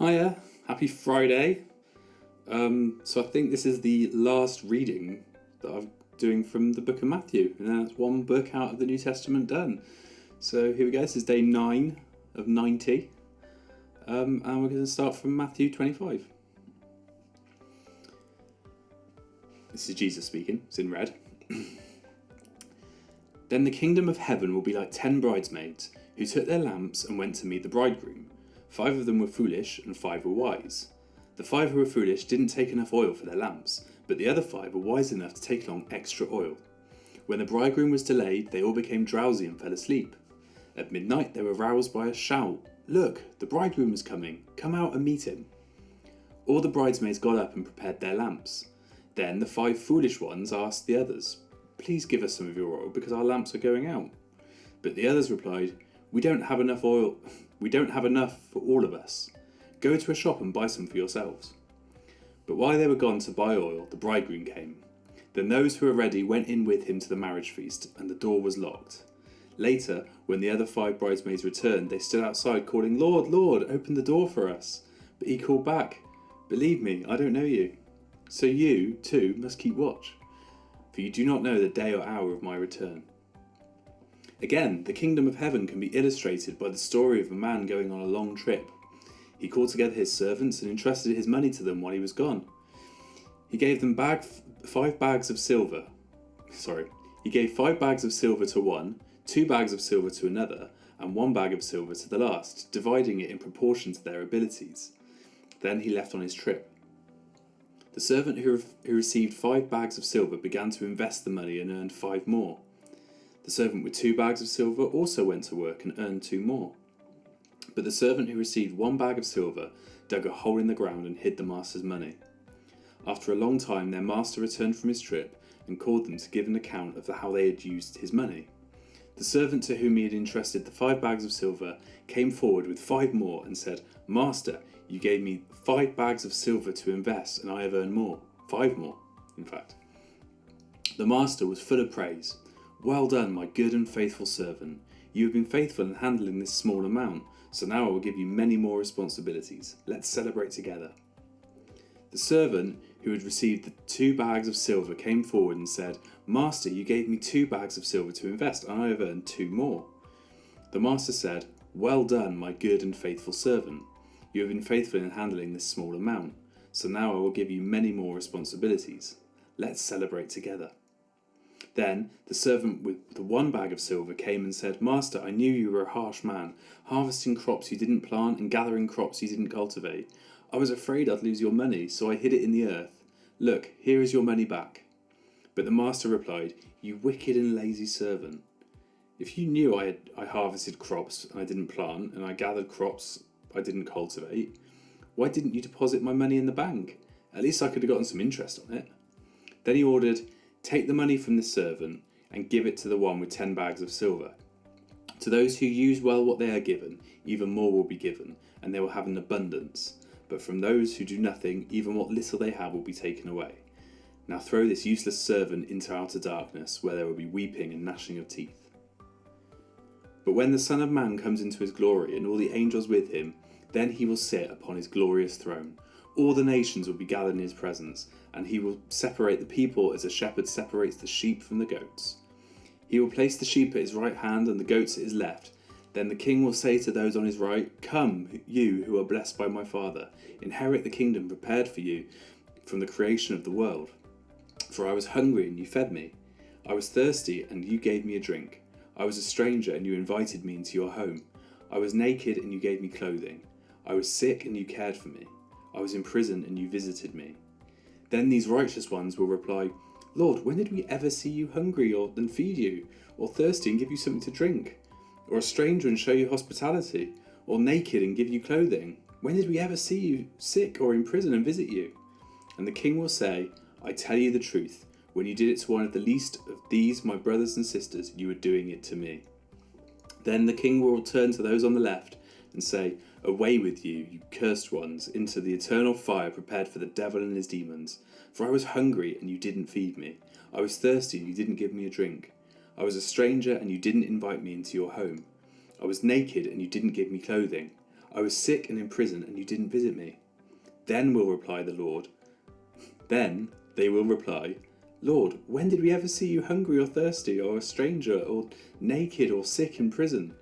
Hiya, happy Friday. So I think this is the last reading that I'm doing from the book of Matthew, and that's one book out of the New Testament done. So here we go, this is day 9 of 90, and we're going to start from Matthew 25. This is Jesus speaking, it's in red. Then the kingdom of heaven will be like 10 bridesmaids who took their lamps and went to meet the bridegroom. 5 of them were foolish and 5 were wise. The 5 who were foolish didn't take enough oil for their lamps, but the other 5 were wise enough to take along extra oil. When the bridegroom was delayed, they all became drowsy and fell asleep. At midnight they were roused by a shout, "Look, the bridegroom is coming, come out and meet him." All the bridesmaids got up and prepared their lamps. Then the 5 foolish ones asked the others, "Please give us some of your oil because our lamps are going out." But the others replied, "We don't have enough oil. We don't have enough for all of us. Go to a shop and buy some for yourselves." But while they were gone to buy oil, the bridegroom came. Then those who were ready went in with him to the marriage feast, and the door was locked. Later, when the other 5 bridesmaids returned, they stood outside calling, "Lord, Lord, open the door for us." But he called back, "Believe me, I don't know you. So you, too, must keep watch, for you do not know the day or hour of my return." Again, the kingdom of heaven can be illustrated by the story of a man going on a long trip. He called together his servants and entrusted his money to them while he was gone. He gave them 5 bags of silver. He gave 5 bags of silver to one, 2 bags of silver to another, and 1 bag of silver to the last, dividing it in proportion to their abilities. Then he left on his trip. The servant who received 5 bags of silver began to invest the money and earned 5 more. The servant with 2 bags of silver also went to work and earned 2 more. But the servant who received 1 bag of silver dug a hole in the ground and hid the master's money. After a long time, their master returned from his trip and called them to give an account of how they had used his money. The servant to whom he had entrusted the 5 bags of silver came forward with 5 more and said, "Master, you gave me 5 bags of silver to invest, and I have earned more. 5 more, in fact." The master was full of praise. "Well done, my good and faithful servant. You have been faithful in handling this small amount, so now I will give you many more responsibilities. Let's celebrate together." The servant who had received the 2 bags of silver came forward and said, "Master, you gave me 2 bags of silver to invest, and I have earned 2 more." The master said, "Well done, my good and faithful servant. You have been faithful in handling this small amount, so now I will give you many more responsibilities. Let's celebrate together." Then the servant with the 1 bag of silver came and said, "Master, I knew you were a harsh man, harvesting crops you didn't plant and gathering crops you didn't cultivate. I was afraid I'd lose your money, so I hid it in the earth. Look, here is your money back." But the master replied, "You wicked and lazy servant. If you knew I harvested crops I didn't plant and I gathered crops I didn't cultivate, why didn't you deposit my money in the bank? At least I could have gotten some interest on it." Then he ordered, "Take the money from this servant and give it to the one with 10 bags of silver. To those who use well what they are given, even more will be given, and they will have an abundance. But from those who do nothing, even what little they have will be taken away. Now throw this useless servant into outer darkness, where there will be weeping and gnashing of teeth." But when the Son of Man comes into his glory and all the angels with him, then he will sit upon his glorious throne. All the nations will be gathered in his presence, and he will separate the people as a shepherd separates the sheep from the goats. He will place the sheep at his right hand and the goats at his left. Then the king will say to those on his right, "Come, you who are blessed by my Father, inherit the kingdom prepared for you from the creation of the world. For I was hungry and you fed me. I was thirsty and you gave me a drink. I was a stranger and you invited me into your home. I was naked and you gave me clothing. I was sick and you cared for me. I was in prison and you visited me." Then these righteous ones will reply, "Lord, when did we ever see you hungry and feed you, or thirsty and give you something to drink? Or a stranger and show you hospitality, or naked and give you clothing? When did we ever see you sick or in prison and visit you?" And the king will say, "I tell you the truth, when you did it to one of the least of these my brothers and sisters, you were doing it to me." Then the king will turn to those on the left and say, "Away with you, you cursed ones, into the eternal fire prepared for the devil and his demons. For I was hungry and you didn't feed me. I was thirsty and you didn't give me a drink. I was a stranger and you didn't invite me into your home. I was naked and you didn't give me clothing. I was sick and in prison, and you didn't visit me. Then will reply the Lord. Then they will reply, Lord, when did we ever see you hungry or thirsty, or a stranger, or naked or sick in prison,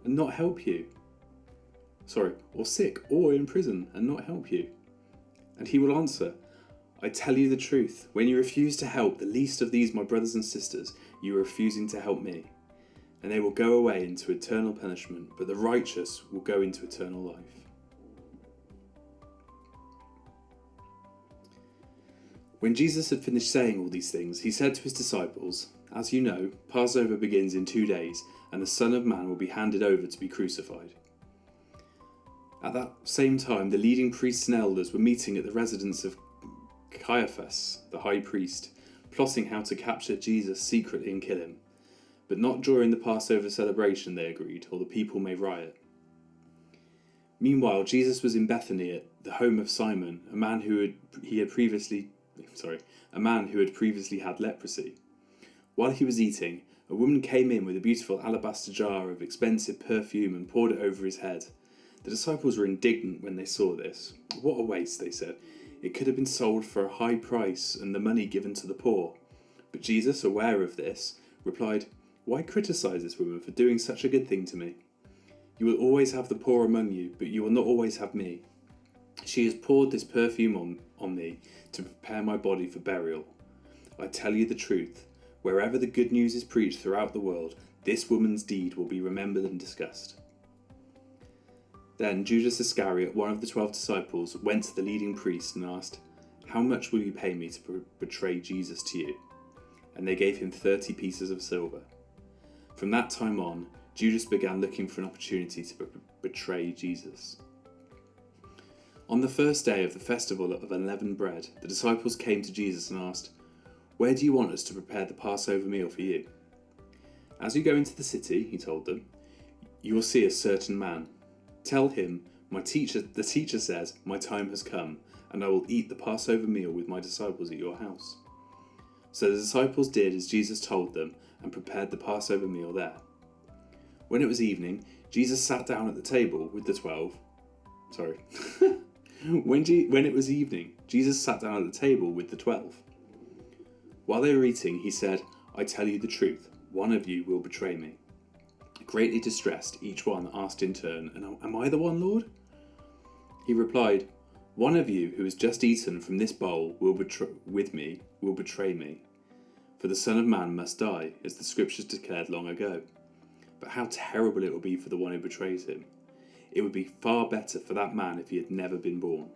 and not help you? Or sick or in prison, and not help you? And he will answer, I tell you the truth, when you refuse to help the least of these my brothers and sisters, you are refusing to help me. And they will go away into eternal punishment, but the righteous will go into eternal life. When Jesus had finished saying all these things, he said to his disciples, As you know, Passover begins in 2 days, and the Son of Man will be handed over to be crucified. At that same time, the leading priests and elders were meeting at the residence of Caiaphas, the high priest, plotting how to capture Jesus secretly and kill him. But not during the Passover celebration, they agreed, or the people may riot. Meanwhile, Jesus was in Bethany at the home of Simon, a man who had previously had leprosy. While he was eating, a woman came in with a beautiful alabaster jar of expensive perfume and poured it over his head. The disciples were indignant when they saw this. What a waste, they said. It could have been sold for a high price and the money given to the poor. But Jesus, aware of this, replied, Why criticize this woman for doing such a good thing to me? You will always have the poor among you, but you will not always have me. She has poured this perfume on me to prepare my body for burial. I tell you the truth, wherever the good news is preached throughout the world, this woman's deed will be remembered and discussed. Then Judas Iscariot, one of the 12 disciples, went to the leading priest and asked, How much will you pay me to betray Jesus to you? And they gave him 30 pieces of silver. From that time on, Judas began looking for an opportunity to betray Jesus. On the first day of the festival of unleavened bread, the disciples came to Jesus and asked, Where do you want us to prepare the Passover meal for you? As you go into the city, he told them, you will see a certain man. Tell him, the teacher says, my time has come, and I will eat the Passover meal with my disciples at your house. So the disciples did as Jesus told them and prepared the Passover meal there. When it was evening, Jesus sat down at the table with the 12. When it was evening, Jesus sat down at the table with the 12. While they were eating, he said, I tell you the truth, one of you will betray me. Greatly distressed, each one asked in turn, Am I the one, Lord? He replied, One of you who has just eaten from this bowl will betray me. For the Son of Man must die, as the Scriptures declared long ago. But how terrible it will be for the one who betrays him. It would be far better for that man if he had never been born.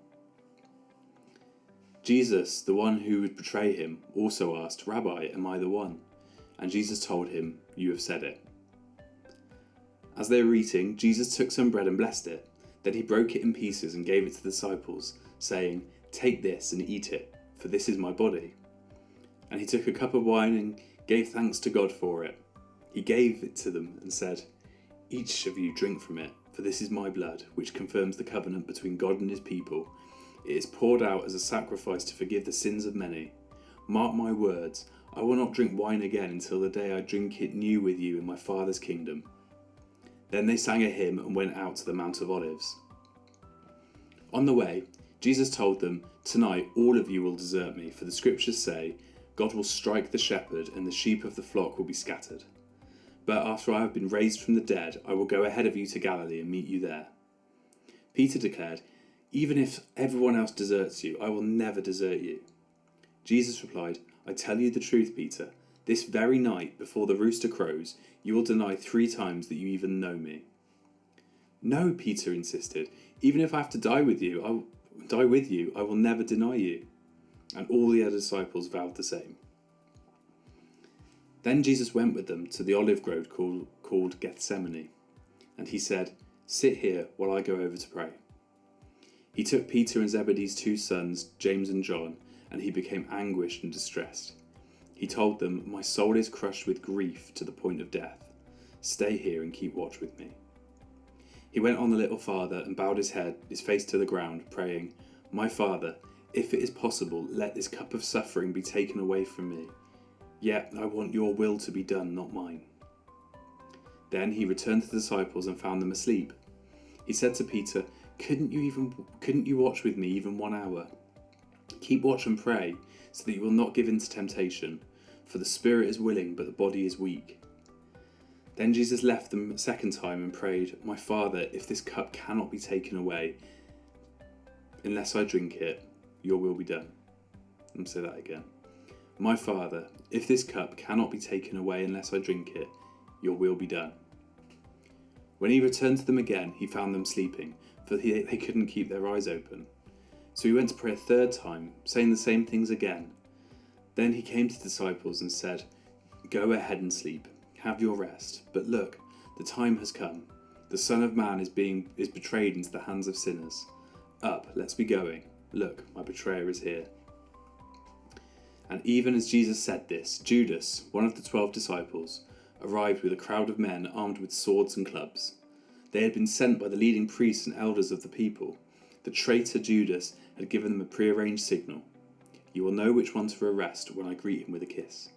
Jesus, the one who would betray him, also asked, Rabbi, am I the one? And Jesus told him, You have said it. As they were eating, Jesus took some bread and blessed it. Then he broke it in pieces and gave it to the disciples, saying, Take this and eat it, for this is my body. And he took a cup of wine and gave thanks to God for it. He gave it to them and said, Each of you drink from it, for this is my blood, which confirms the covenant between God and his people. It is poured out as a sacrifice to forgive the sins of many. Mark my words, I will not drink wine again until the day I drink it new with you in my Father's kingdom. Then they sang a hymn and went out to the Mount of Olives. On the way, Jesus told them, Tonight all of you will desert me, for the Scriptures say, God will strike the shepherd and the sheep of the flock will be scattered. But after I have been raised from the dead, I will go ahead of you to Galilee and meet you there. Peter declared, Even if everyone else deserts you, I will never desert you. Jesus replied, I tell you the truth, Peter. This very night, before the rooster crows, you will deny 3 times that you even know me. No, Peter insisted. Even if I have to die with you, I will never deny you. And all the other disciples vowed the same. Then Jesus went with them to the olive grove called Gethsemane, and he said, Sit here while I go over to pray. He took Peter and Zebedee's 2 sons, James and John, and he became anguished and distressed. He told them, My soul is crushed with grief to the point of death. Stay here and keep watch with me. He went on a little farther and bowed his face to the ground, praying, My Father, if it is possible, let this cup of suffering be taken away from me. Yet I want your will to be done, not mine. Then he returned to the disciples and found them asleep. He said to Peter, Couldn't you watch with me even 1 hour? Keep watch and pray, so that you will not give in to temptation. For the spirit is willing, but the body is weak. Then Jesus left them a second time and prayed, My Father, if this cup cannot be taken away, unless I drink it, your will be done. I'll say that again. My Father, if this cup cannot be taken away unless I drink it, your will be done. When he returned to them again, he found them sleeping, for they couldn't keep their eyes open. So he went to pray a third time, saying the same things again. Then he came to the disciples and said, Go ahead and sleep, have your rest. But look, the time has come. The Son of Man is betrayed into the hands of sinners. Up, let's be going. Look, my betrayer is here. And even as Jesus said this, Judas, one of the 12 disciples, arrived with a crowd of men armed with swords and clubs. They had been sent by the leading priests and elders of the people. The traitor Judas had given them a prearranged signal. You will know which one to arrest when I greet him with a kiss.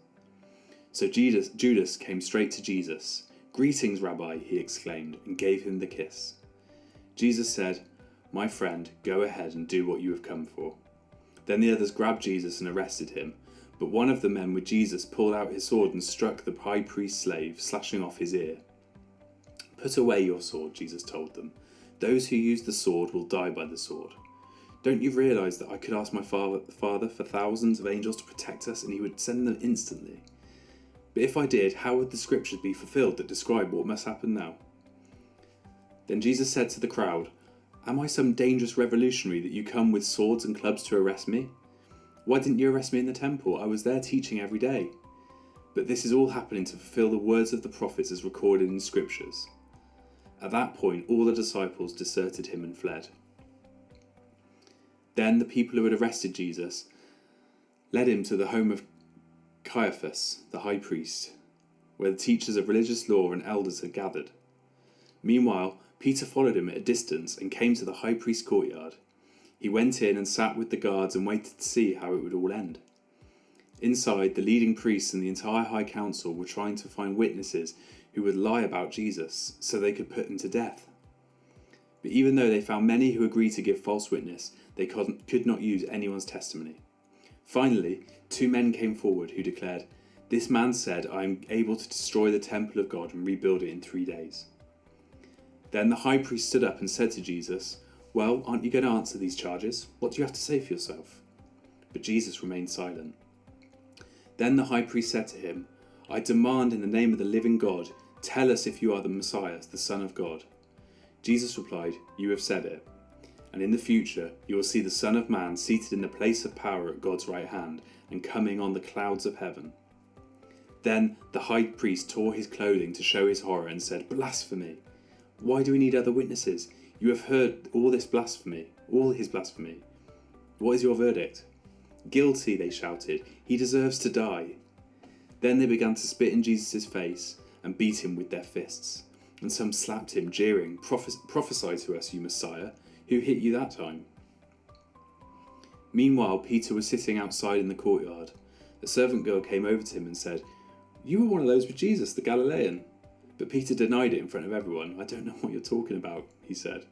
So Judas came straight to Jesus. Greetings, Rabbi, he exclaimed, and gave him the kiss. Jesus said, My friend, go ahead and do what you have come for. Then the others grabbed Jesus and arrested him. But one of the men with Jesus pulled out his sword and struck the high priest's slave, slashing off his ear. Put away your sword, Jesus told them. Those who use the sword will die by the sword. Don't you realize that I could ask my Father for thousands of angels to protect us and he would send them instantly? But if I did, how would the scriptures be fulfilled that describe what must happen now? Then Jesus said to the crowd, Am I some dangerous revolutionary that you come with swords and clubs to arrest me? Why didn't you arrest me in the temple? I was there teaching every day. But this is all happening to fulfill the words of the prophets as recorded in scriptures. At that point, all the disciples deserted him and fled. Then the people who had arrested Jesus led him to the home of Caiaphas, the high priest, where the teachers of religious law and elders had gathered. Meanwhile, Peter followed him at a distance and came to the high priest's courtyard. He went in and sat with the guards and waited to see how it would all end. Inside, the leading priests and the entire high council were trying to find witnesses who would lie about Jesus so they could put him to death. But even though they found many who agreed to give false witness, they could not use anyone's testimony. Finally, 2 men came forward who declared, This man said, I am able to destroy the temple of God and rebuild it in 3 days. Then the high priest stood up and said to Jesus, Well, aren't you going to answer these charges? What do you have to say for yourself? But Jesus remained silent. Then the high priest said to him, I demand in the name of the living God, tell us if you are the Messiah, the Son of God. Jesus replied, You have said it. And in the future you will see the Son of Man seated in the place of power at God's right hand and coming on the clouds of heaven. Then the high priest tore his clothing to show his horror and said, Blasphemy! Why do we need other witnesses? You have heard all his blasphemy. What is your verdict? Guilty, they shouted. He deserves to die. Then they began to spit in Jesus' face and beat him with their fists. And some slapped him, jeering, Prophesy to us, you Messiah. Who hit you that time? Meanwhile, Peter was sitting outside in the courtyard. A servant girl came over to him and said, You were one of those with Jesus, the Galilean. But Peter denied it in front of everyone. I don't know what you're talking about, he said.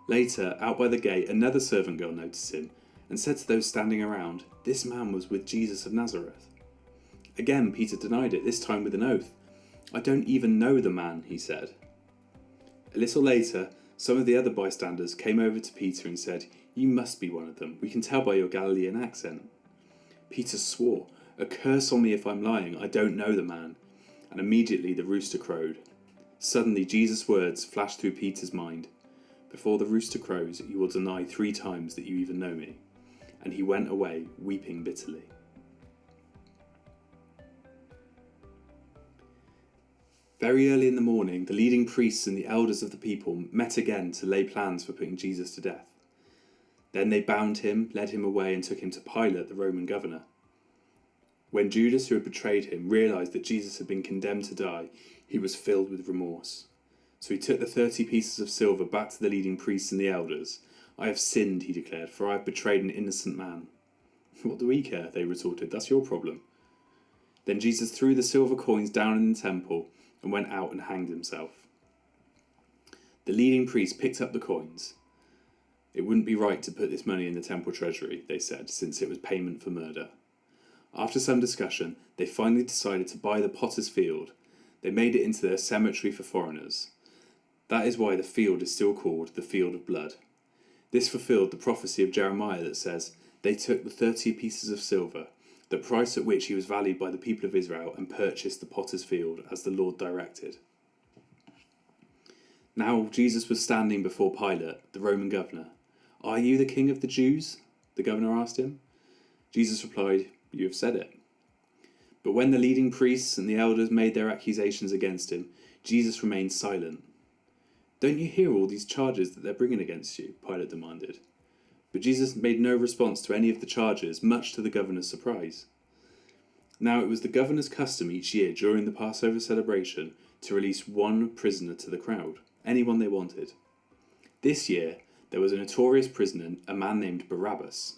Later, out by the gate, another servant girl noticed him and said to those standing around, This man was with Jesus of Nazareth. Again, Peter denied it, this time with an oath. I don't even know the man, he said. A little later, some of the other bystanders came over to Peter and said, You must be one of them. We can tell by your Galilean accent. Peter swore, A curse on me if I'm lying. I don't know the man. And immediately the rooster crowed. Suddenly Jesus' words flashed through Peter's mind. Before the rooster crows, you will deny 3 times that you even know me. And he went away, weeping bitterly. Very early in the morning, the leading priests and the elders of the people met again to lay plans for putting Jesus to death. Then they bound him, led him away, and took him to Pilate, the Roman governor. When Judas, who had betrayed him, realized that Jesus had been condemned to die, he was filled with remorse. So he took the 30 pieces of silver back to the leading priests and the elders. I have sinned, he declared, for I have betrayed an innocent man. What do we care? They retorted. That's your problem. Then Jesus threw the silver coins down in the temple and went out and hanged himself. The leading priests picked up the coins. It wouldn't be right to put this money in the temple treasury, they said, since it was payment for murder. After some discussion, they finally decided to buy the potter's field. They made it into their cemetery for foreigners. That is why the field is still called the Field of Blood. This fulfilled the prophecy of Jeremiah that says, "They took the 30 pieces of silver, the price at which he was valued by the people of Israel, and purchased the potter's field, as the Lord directed." Now Jesus was standing before Pilate, the Roman governor. "Are you the king of the Jews?" the governor asked him. Jesus replied, "You have said it." But when the leading priests and the elders made their accusations against him, Jesus remained silent. "Don't you hear all these charges that they're bringing against you?" Pilate demanded. But Jesus made no response to any of the charges, much to the governor's surprise. Now it was the governor's custom each year during the Passover celebration to release one prisoner to the crowd, anyone they wanted. This year, there was a notorious prisoner, a man named Barabbas.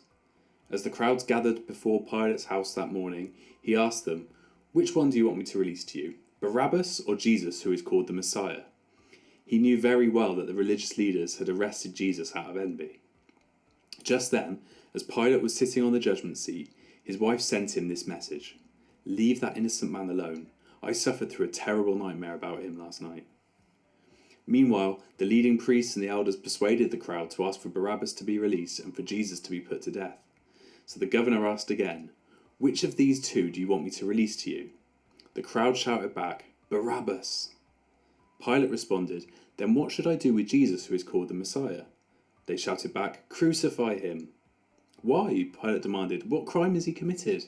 As the crowds gathered before Pilate's house that morning, he asked them, "Which one do you want me to release to you, Barabbas or Jesus, who is called the Messiah?" He knew very well that the religious leaders had arrested Jesus out of envy. Just then, as Pilate was sitting on the judgment seat, his wife sent him this message: "Leave that innocent man alone. I suffered through a terrible nightmare about him last night." Meanwhile, the leading priests and the elders persuaded the crowd to ask for Barabbas to be released and for Jesus to be put to death. So the governor asked again, "Which of these two do you want me to release to you?" The crowd shouted back, "Barabbas!" Pilate responded, "Then what should I do with Jesus, who is called the Messiah?" They shouted back, "Crucify him!" "Why?" Pilate demanded. "What crime has he committed?"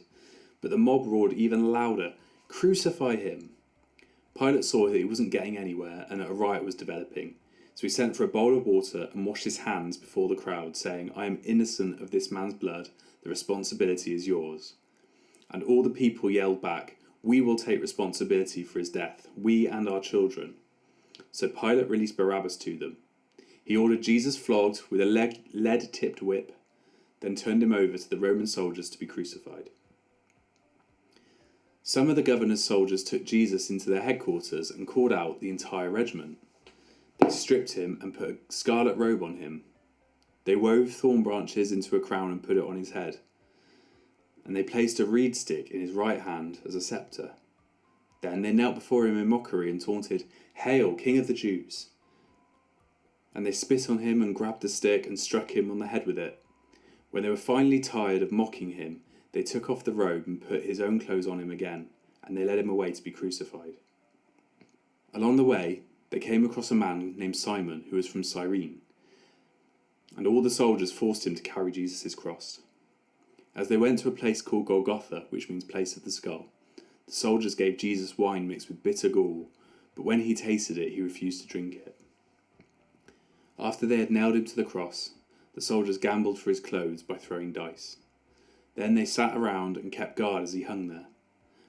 But the mob roared even louder, "Crucify him!" Pilate saw that he wasn't getting anywhere and that a riot was developing, so he sent for a bowl of water and washed his hands before the crowd, saying, "I am innocent of this man's blood, the responsibility is yours." And all the people yelled back, "We will take responsibility for his death, we and our children." So Pilate released Barabbas to them. He ordered Jesus flogged with a lead-tipped whip, then turned him over to the Roman soldiers to be crucified. Some of the governor's soldiers took Jesus into their headquarters and called out the entire regiment. They stripped him and put a scarlet robe on him. They wove thorn branches into a crown and put it on his head. And they placed a reed stick in his right hand as a scepter. Then they knelt before him in mockery and taunted, "Hail, King of the Jews!" And they spit on him and grabbed the stick and struck him on the head with it. When they were finally tired of mocking him, they took off the robe and put his own clothes on him again, and they led him away to be crucified. Along the way, they came across a man named Simon, who was from Cyrene, and all the soldiers forced him to carry Jesus' cross. As they went to a place called Golgotha, which means place of the skull, the soldiers gave Jesus wine mixed with bitter gall, but when he tasted it, he refused to drink it. After they had nailed him to the cross, the soldiers gambled for his clothes by throwing dice. Then they sat around and kept guard as he hung there.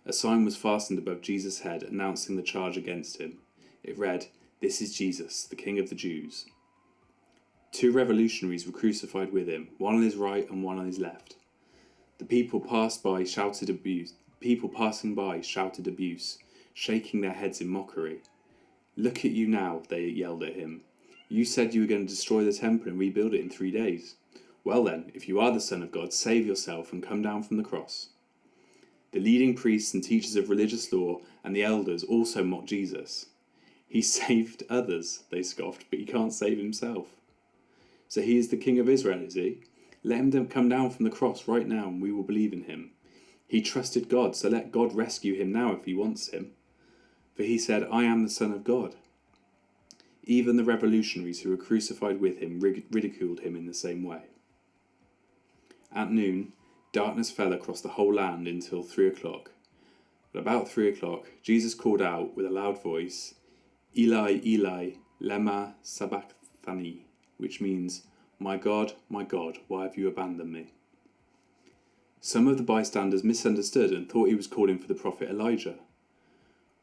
A sign was fastened above Jesus' head announcing the charge against him. It read, "This is Jesus, the King of the Jews." 2 revolutionaries were crucified with him, one on his right and one on his left. The people passing by shouted abuse, shaking their heads in mockery. "Look at you now," they yelled at him. "You said you were going to destroy the temple and rebuild it in 3 days. Well then, if you are the Son of God, save yourself and come down from the cross." The leading priests and teachers of religious law and the elders also mocked Jesus. "He saved others," they scoffed, "but he can't save himself." "So he is the King of Israel, is he? Let him come down from the cross right now and we will believe in him. He trusted God, so let God rescue him now if he wants him. For he said, 'I am the Son of God.'" Even the revolutionaries who were crucified with him ridiculed him in the same way. At noon, darkness fell across the whole land until 3:00. But about 3:00, Jesus called out with a loud voice, "Eli, Eli, lema sabachthani," which means, my God, why have you abandoned me?" Some of the bystanders misunderstood and thought he was calling for the prophet Elijah.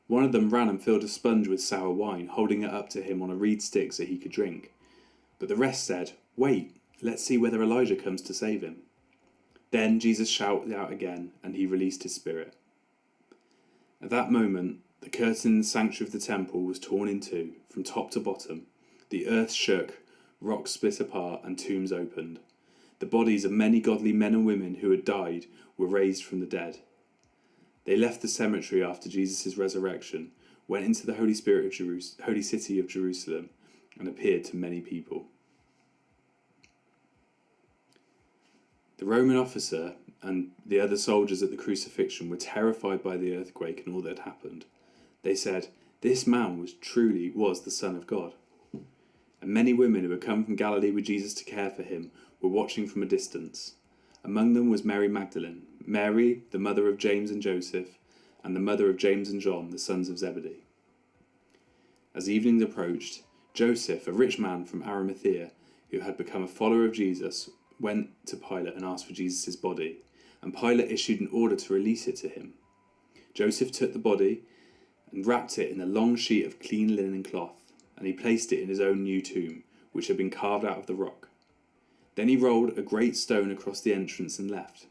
One of them ran and filled a sponge with sour wine, holding it up to him on a reed stick so he could drink. But the rest said, "Wait, let's see whether Elijah comes to save him." Then Jesus shouted out again, and he released his spirit. At that moment, the curtain in the sanctuary of the temple was torn in two, from top to bottom, The earth shook, rocks split apart, and tombs opened. The bodies of many godly men and women who had died were raised from the dead. They left the cemetery after Jesus' resurrection, went into the Holy City of Jerusalem, and appeared to many people. The Roman officer and the other soldiers at the crucifixion were terrified by the earthquake and all that had happened. They said, "This man was the Son of God." And many women who had come from Galilee with Jesus to care for him were watching from a distance. Among them was Mary Magdalene, Mary, the mother of James and Joseph, and the mother of James and John, the sons of Zebedee. As evening approached, Joseph, a rich man from Arimathea, who had become a follower of Jesus, went to Pilate and asked for Jesus' body, and Pilate issued an order to release it to him. Joseph took the body and wrapped it in a long sheet of clean linen cloth, and he placed it in his own new tomb, which had been carved out of the rock. Then he rolled a great stone across the entrance and left.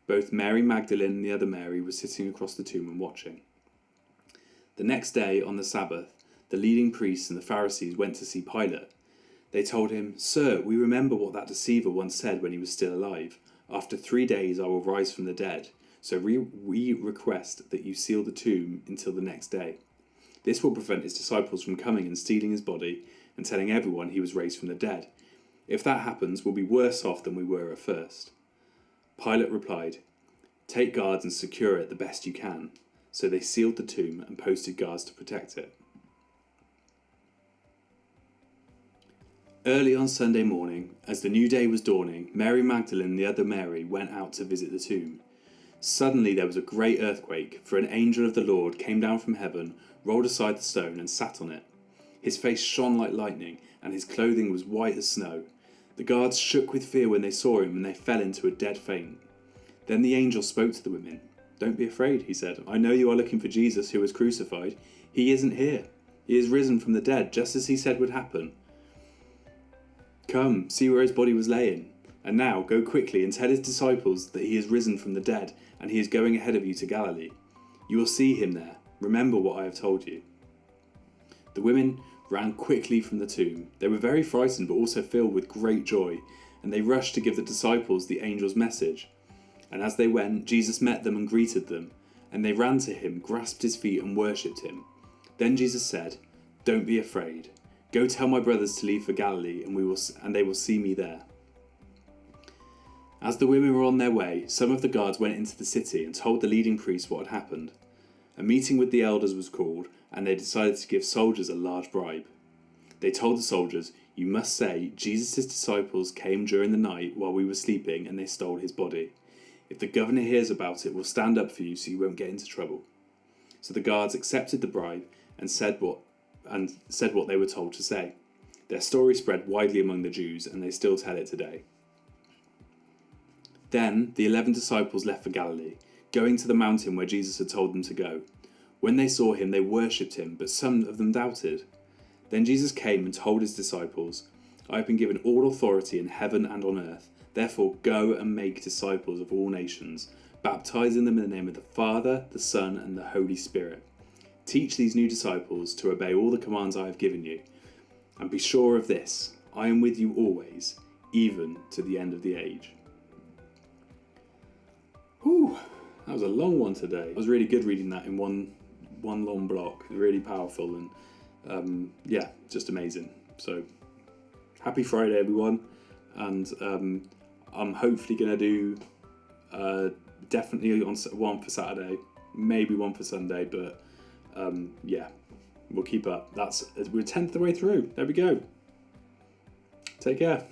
Both Mary Magdalene and the other Mary were sitting across the tomb and watching. The next day, on the Sabbath, the leading priests and the Pharisees went to see Pilate. They told him, "Sir, we remember what that deceiver once said when he was still alive. 'After 3 days I will rise from the dead.' So we request that you seal the tomb until the next day. This will prevent his disciples from coming and stealing his body and telling everyone he was raised from the dead. If that happens, we'll be worse off than we were at first." Pilate replied, "Take guards and secure it the best you can." So they sealed the tomb and posted guards to protect it. Early on Sunday morning, as the new day was dawning, Mary Magdalene and the other Mary went out to visit the tomb. Suddenly there was a great earthquake, for an angel of the Lord came down from heaven, rolled aside the stone, and sat on it. His face shone like lightning, and his clothing was white as snow. The guards shook with fear when they saw him, and they fell into a dead faint. Then the angel spoke to the women. "Don't be afraid," he said. "I know you are looking for Jesus who was crucified. He isn't here. He is risen from the dead, just as he said would happen. Come, see where his body was laying. And now go quickly and tell his disciples that he is risen from the dead, and he is going ahead of you to Galilee. You will see him there. Remember what I have told you." The women ran quickly from the tomb. They were very frightened, but also filled with great joy, and they rushed to give the disciples the angel's message. And as they went, Jesus met them and greeted them, and they ran to him, grasped his feet, and worshipped him. Then Jesus said, "Don't be afraid. Go tell my brothers to leave for Galilee, and they will see me there." As the women were on their way, some of the guards went into the city and told the leading priests what had happened. A meeting with the elders was called, and they decided to give soldiers a large bribe. They told the soldiers, "You must say, 'Jesus' disciples came during the night while we were sleeping and they stole his body.' If the governor hears about it, we'll stand up for you so you won't get into trouble." So the guards accepted the bribe and said what they were told to say. Their story spread widely among the Jews, and they still tell it today. Then the 11 disciples left for Galilee, going to the mountain where Jesus had told them to go. When they saw him, they worshipped him, but some of them doubted. Then Jesus came and told his disciples, "I have been given all authority in heaven and on earth. Therefore go and make disciples of all nations, baptizing them in the name of the Father, the Son, and the Holy Spirit. Teach these new disciples to obey all the commands I have given you. And be sure of this, I am with you always, even to the end of the age." Whew, that was a long one today. It was really good reading that in one long block. Really powerful and just amazing. So happy Friday, everyone. And I'm hopefully going to do definitely one for Saturday, maybe one for Sunday, but we'll keep up. We're 10th of the way through. There we go. Take care.